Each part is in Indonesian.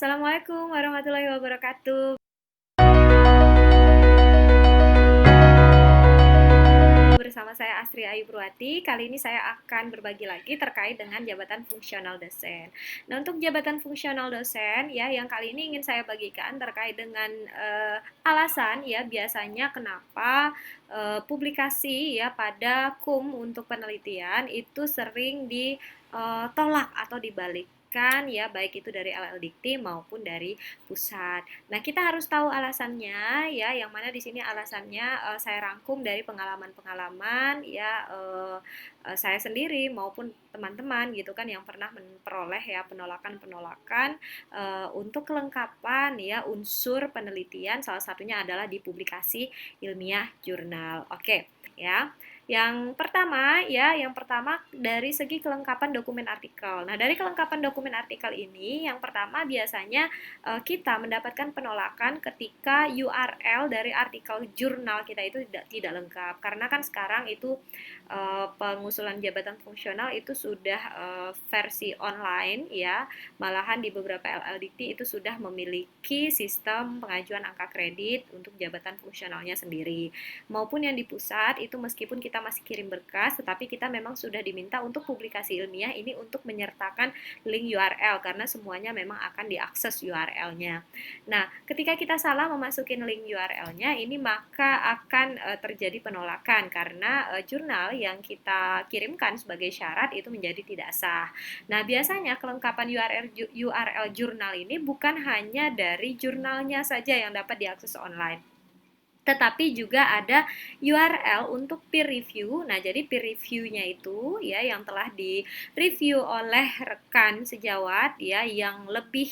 Assalamualaikum warahmatullahi wabarakatuh. Bersama saya Astri Ayu Purwati. Kali ini saya akan berbagi lagi terkait dengan jabatan fungsional dosen. Nah, untuk jabatan fungsional dosen ya yang kali ini ingin saya bagikan terkait dengan alasan ya biasanya kenapa publikasi ya pada untuk penelitian itu sering ditolak atau dibalik ya baik itu dari LLDikti maupun dari pusat. Nah, kita harus tahu alasannya ya, yang mana di sini alasannya saya rangkum dari pengalaman-pengalaman ya saya sendiri maupun teman-teman gitu kan yang pernah memperoleh ya penolakan-penolakan untuk kelengkapan ya unsur penelitian, salah satunya adalah di publikasi ilmiah jurnal. Oke, ya. Yang pertama dari segi kelengkapan dokumen artikel. Nah, dari kelengkapan dokumen artikel ini, yang pertama biasanya kita mendapatkan penolakan ketika URL dari artikel jurnal kita itu tidak lengkap. Karena kan sekarang itu pengusulan jabatan fungsional itu sudah versi online ya. Malahan di beberapa LLDikti itu sudah memiliki sistem pengajuan angka kredit untuk jabatan fungsionalnya sendiri. Maupun yang di pusat itu meskipun kita masih kirim berkas, tetapi kita memang sudah diminta untuk publikasi ilmiah ini untuk menyertakan link URL karena semuanya memang akan diakses URL-nya. Nah, ketika kita salah memasukin link URL-nya ini maka akan terjadi penolakan karena jurnal yang kita kirimkan sebagai syarat itu menjadi tidak sah. Nah, biasanya kelengkapan URL jurnal ini bukan hanya dari jurnalnya saja yang dapat diakses online, tetapi juga ada URL untuk peer review. Nah, jadi peer review-nya itu ya yang telah di-review oleh rekan sejawat ya yang lebih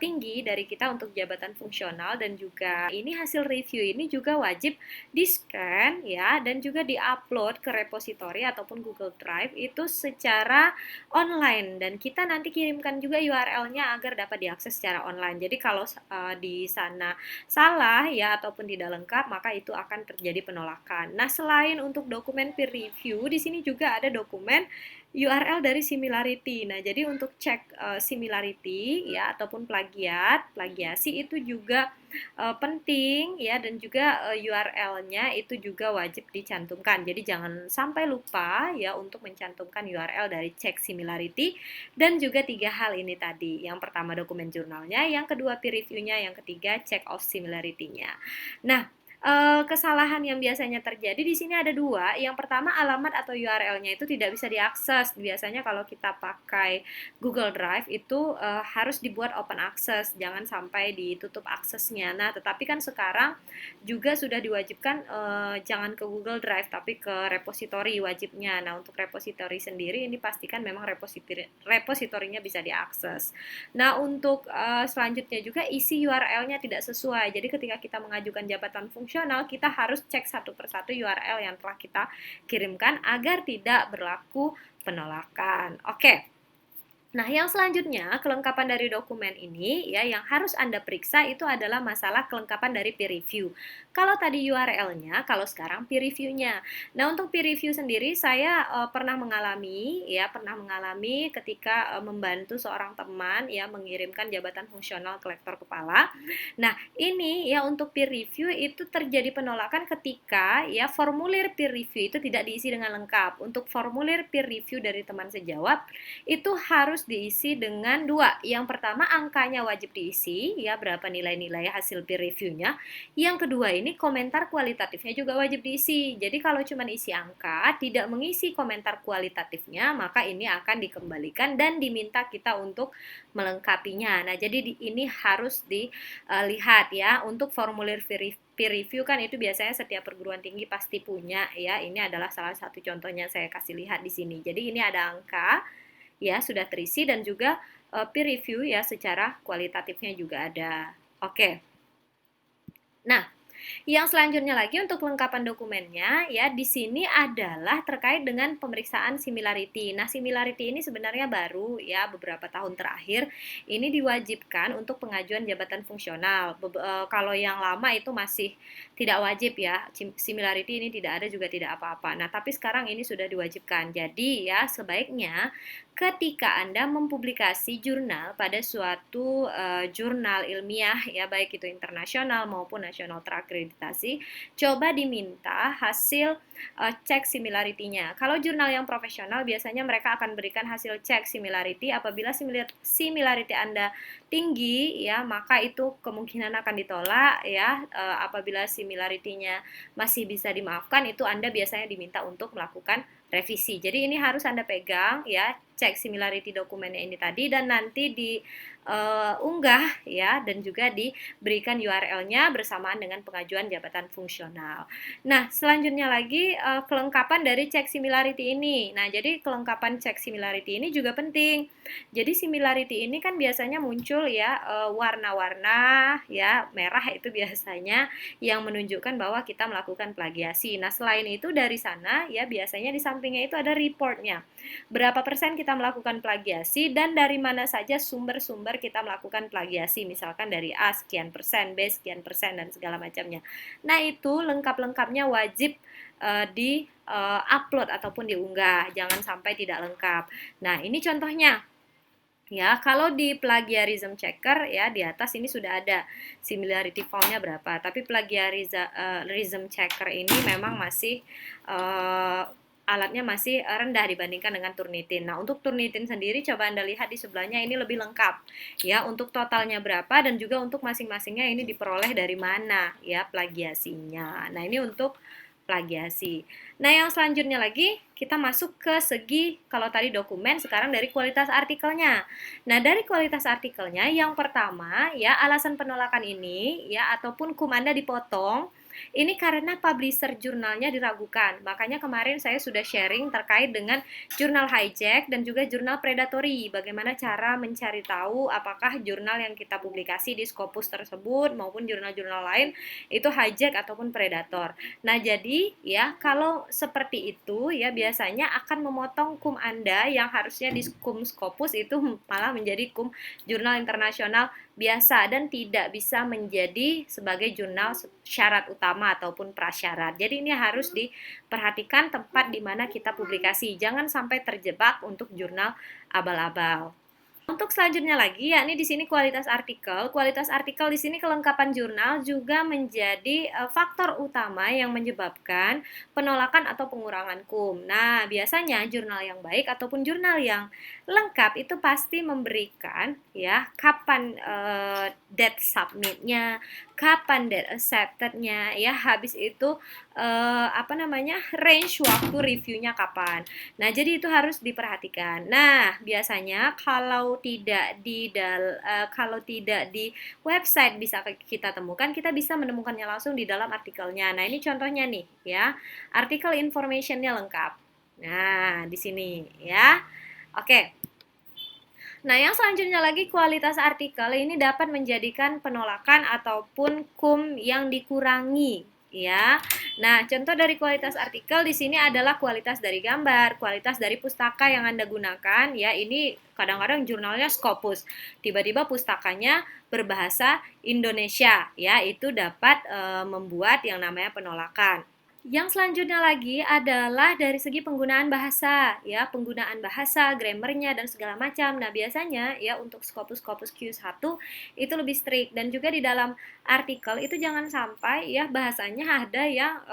tinggi dari kita untuk jabatan fungsional, dan juga ini hasil review ini juga wajib di-scan ya dan juga di-upload ke repository ataupun Google Drive itu secara online, dan kita nanti kirimkan juga URL-nya agar dapat diakses secara online. Jadi kalau di sana salah ya ataupun tidak lengkap maka itu akan terjadi penolakan. Nah, selain untuk dokumen peer review, di sini juga ada dokumen URL dari similarity. Nah, jadi untuk cek similarity ya ataupun plagiasi itu juga penting ya, dan juga URL-nya itu juga wajib dicantumkan. Jadi jangan sampai lupa ya untuk mencantumkan URL dari cek similarity, dan juga 3 hal ini tadi. Yang pertama dokumen jurnalnya, yang kedua peer review-nya, yang ketiga check of similarity-nya. Nah, kesalahan yang biasanya terjadi di sini ada 2. Yang pertama, alamat atau URL-nya itu tidak bisa diakses. Biasanya kalau kita pakai Google Drive itu harus dibuat open access, jangan sampai ditutup aksesnya. Nah, tetapi kan sekarang juga sudah diwajibkan jangan ke Google Drive tapi ke repository wajibnya. Nah, untuk repository sendiri ini pastikan memang repositorinya bisa diakses. Nah, untuk selanjutnya juga isi URL-nya tidak sesuai. Jadi ketika kita mengajukan jabatan fungsional, kita harus cek satu persatu URL yang telah kita kirimkan agar tidak berlaku penolakan. Oke. Nah, yang selanjutnya, kelengkapan dari dokumen ini ya yang harus Anda periksa itu adalah masalah kelengkapan dari peer review. Kalau tadi URL-nya, kalau sekarang peer review-nya. Nah, untuk peer review sendiri saya pernah mengalami ketika membantu seorang teman ya mengirimkan jabatan fungsional ke lektor kepala. Nah, ini ya untuk peer review itu terjadi penolakan ketika ya formulir peer review itu tidak diisi dengan lengkap. Untuk formulir peer review dari teman sejawat itu harus diisi dengan 2. Yang pertama, angkanya wajib diisi ya, berapa nilai-nilai hasil peer review-nya. Yang kedua, ini komentar kualitatifnya juga wajib diisi. Jadi kalau cuma isi angka, tidak mengisi komentar kualitatifnya, maka ini akan dikembalikan dan diminta kita untuk melengkapinya. Nah, jadi ini harus dilihat ya. Untuk formulir peer review kan itu biasanya setiap perguruan tinggi pasti punya ya. Ini adalah salah satu contohnya saya kasih lihat di sini. Jadi ini ada angka ya sudah terisi, dan juga peer review ya secara kualitatifnya juga ada. Oke. Nah, yang selanjutnya lagi untuk kelengkapan dokumennya ya di sini adalah terkait dengan pemeriksaan similarity. Nah, similarity ini sebenarnya baru ya beberapa tahun terakhir ini diwajibkan untuk pengajuan jabatan fungsional. Kalau yang lama itu masih tidak wajib ya. Similarity ini tidak ada juga tidak apa-apa. Nah, tapi sekarang ini sudah diwajibkan. Jadi ya sebaiknya ketika Anda mempublikasi jurnal pada suatu jurnal ilmiah ya, baik itu internasional maupun nasional terakreditasi, coba diminta hasil cek similarity-nya. Kalau jurnal yang profesional biasanya mereka akan berikan hasil cek similarity. Apabila similarity Anda tinggi ya, maka itu kemungkinan akan ditolak ya. Apabila similarity-nya masih bisa dimaafkan, itu Anda biasanya diminta untuk melakukan revisi. Jadi ini harus Anda pegang ya, cek similarity dokumennya ini tadi, dan nanti diunggah ya, dan juga diberikan URL-nya bersamaan dengan pengajuan jabatan fungsional. Nah, selanjutnya lagi kelengkapan dari cek similarity ini. Nah, jadi kelengkapan cek similarity ini juga penting. Jadi similarity ini kan biasanya muncul ya warna-warna ya, merah itu biasanya yang menunjukkan bahwa kita melakukan plagiasi. Nah, selain itu dari sana ya biasanya di sampingnya itu ada reportnya. Berapa persen kita melakukan plagiasi dan dari mana saja sumber-sumber kita melakukan plagiasi. Misalkan dari A sekian persen, B sekian persen, dan segala macamnya. Nah, itu lengkap-lengkapnya wajib di upload ataupun diunggah. Jangan sampai tidak lengkap. Nah, ini contohnya. Ya, kalau di plagiarism checker ya di atas ini sudah ada similarity found-nya berapa. Tapi plagiarism checker ini memang masih alatnya masih rendah dibandingkan dengan Turnitin. Nah, untuk Turnitin sendiri coba Anda lihat di sebelahnya ini lebih lengkap. Ya, untuk totalnya berapa dan juga untuk masing-masingnya ini diperoleh dari mana ya plagiasinya. Nah, ini untuk plagiasi. Nah, yang selanjutnya lagi kita masuk ke segi kalau tadi dokumen, sekarang dari kualitas artikelnya. Nah, dari kualitas artikelnya yang pertama ya alasan penolakan ini ya ataupun Anda dipotong ini karena publisher jurnalnya diragukan. Makanya kemarin saya sudah sharing terkait dengan jurnal hijack dan juga jurnal predatory. Bagaimana cara mencari tahu apakah jurnal yang kita publikasi di Scopus tersebut maupun jurnal-jurnal lain itu hijack ataupun predator. Nah, jadi ya kalau seperti itu ya biasanya akan memotong Anda yang harusnya di Scopus itu malah menjadi jurnal internasional biasa dan tidak bisa menjadi sebagai jurnal syarat utama ataupun prasyarat. Jadi ini harus diperhatikan tempat di mana kita publikasi. Jangan sampai terjebak untuk jurnal abal-abal. Untuk selanjutnya lagi, yakni di sini kualitas artikel. Kualitas artikel di sini kelengkapan jurnal juga menjadi faktor utama yang menyebabkan penolakan atau pengurangan Nah, biasanya jurnal yang baik ataupun jurnal yang lengkap itu pasti memberikan ya kapan date submitnya, kapan date acceptednya, ya habis itu range waktu reviewnya kapan. Nah, jadi itu harus diperhatikan. Nah, biasanya kalau tidak di website bisa kita temukan, kita bisa menemukannya langsung di dalam artikelnya. Nah, ini contohnya nih ya. Artikel informationnya lengkap. Nah, di sini ya. Oke. Nah, yang selanjutnya lagi kualitas artikel ini dapat menjadikan penolakan ataupun yang dikurangi ya. Nah, contoh dari kualitas artikel di sini adalah kualitas dari gambar, kualitas dari pustaka yang Anda gunakan ya. Ini kadang-kadang jurnalnya Scopus. Tiba-tiba pustakanya berbahasa Indonesia ya, itu dapat membuat yang namanya penolakan. Yang selanjutnya lagi adalah dari segi penggunaan bahasa, ya, penggunaan bahasa, grammarnya, dan segala macam. Nah, biasanya ya untuk Scopus Q1 itu lebih strict, dan juga di dalam artikel itu jangan sampai ya bahasanya ada yang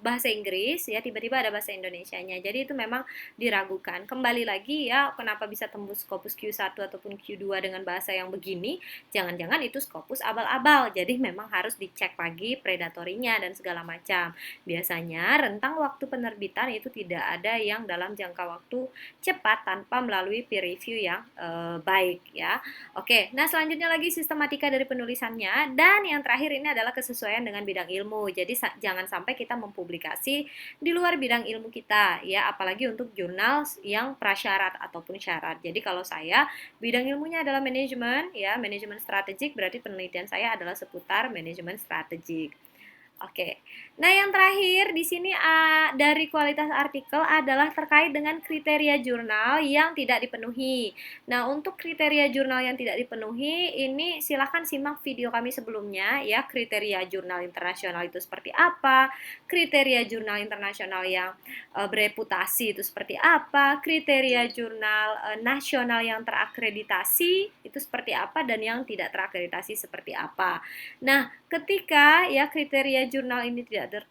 bahasa Inggris, ya, tiba-tiba ada bahasa Indonesianya. Jadi itu memang diragukan. Kembali lagi ya, kenapa bisa tembus Scopus Q1 ataupun Q2 dengan bahasa yang begini? Jangan-jangan itu Scopus abal-abal. Jadi memang harus dicek lagi predatorinya dan segala macam. Biasanya rentang waktu penerbitan itu tidak ada yang dalam jangka waktu cepat tanpa melalui peer review yang baik ya. Oke, nah selanjutnya lagi sistematika dari penulisannya, dan yang terakhir ini adalah kesesuaian dengan bidang ilmu. Jadi jangan sampai kita mempublikasi di luar bidang ilmu kita ya, apalagi untuk jurnal yang prasyarat ataupun syarat. Jadi kalau saya bidang ilmunya adalah manajemen ya, manajemen strategik, berarti penelitian saya adalah seputar manajemen strategik. Oke. Nah, yang terakhir di sini dari kualitas artikel adalah terkait dengan kriteria jurnal yang tidak dipenuhi. Nah, untuk kriteria jurnal yang tidak dipenuhi, ini silahkan simak video kami sebelumnya ya, kriteria jurnal internasional itu seperti apa, kriteria jurnal internasional yang bereputasi itu seperti apa, kriteria jurnal nasional yang terakreditasi itu seperti apa, dan yang tidak terakreditasi seperti apa. Nah, ketika ya kriteria jurnal ini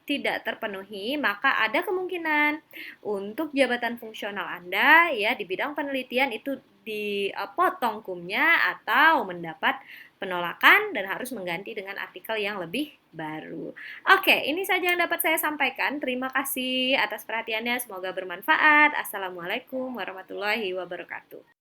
tidak terpenuhi, maka ada kemungkinan untuk jabatan fungsional Anda ya di bidang penelitian itu dipotong kumnya atau mendapat penolakan dan harus mengganti dengan artikel yang lebih baru. Oke, ini saja yang dapat saya sampaikan. Terima kasih atas perhatiannya, semoga bermanfaat. Assalamualaikum warahmatullahi wabarakatuh.